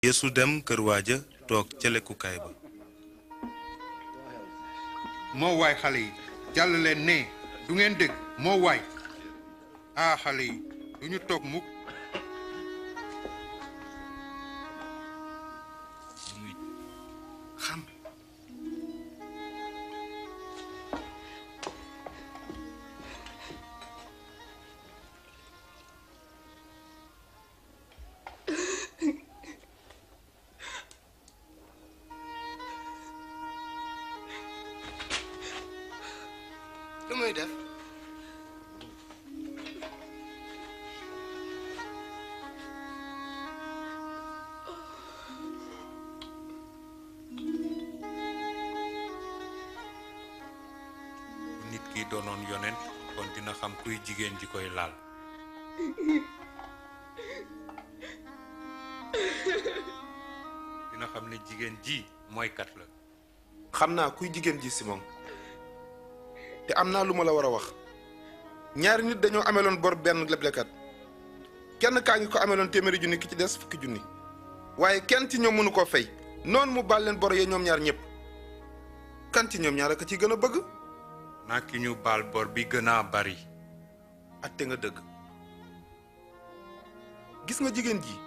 Yeesu dem kër waaja toog ca lekkukaay ba. moo waay xale yi jàll leen ne du ngeen dégg moo waay xale yi du ñu toog mukk. xam lu muy def nit ki doonoon yonent kon dina xam kuy jigéen ji koy laal. dina xam ne jigéen ji mooy kat la. xam naa kuy jigéen ji Simon te am naa lu ma la war a wax ñaari nit dañoo ameloon bor benn leblekat kenn kaa ngi ko ameloon téeméeri junni ki ci des fukki junni waaye kenn ci ñoom mënu koo fay noonu mu baal leen bor yee ñoom ñaar ñëpp kan ci ñoom ñaar ak ci gën a bëgg. naa ki ñu baal bor bi gën a bari. atte nga dëgg gis nga jigéen ji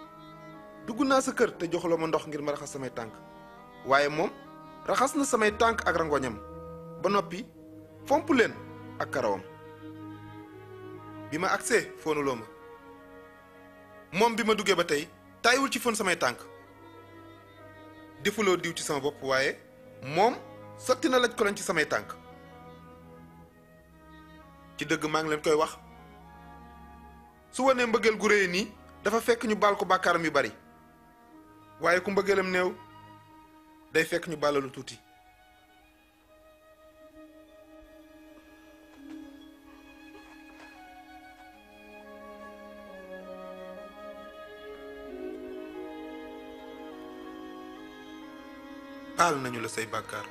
dugg naa sa kër te joxuloo ma ndox ngir ma raxas samay tànk waaye moom raxas na samay tànk ak rangoñam ba noppi fomp leen ak karawam bi ma agsee foonuloo ma moom bi ma duggee ba tey tàyyiwul ci fon samay tànk defuloo diw ci sama bopp waaye moom sotti na laj ko leen ci samay tànk ci dëgg maa ngi leen koy wax su wanee mbëggeel gu réy nii dafa fekk ñu baal ko bàkkaaram yu bari waaye ku mbëggeelam néew day fekk ñu baalalu tuuti. baal nañu la say bàkkaar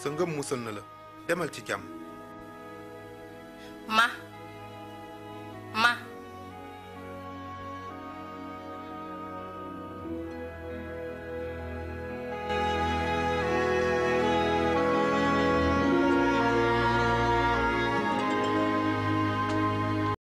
sa ngëm musal na la demal ci jàmm.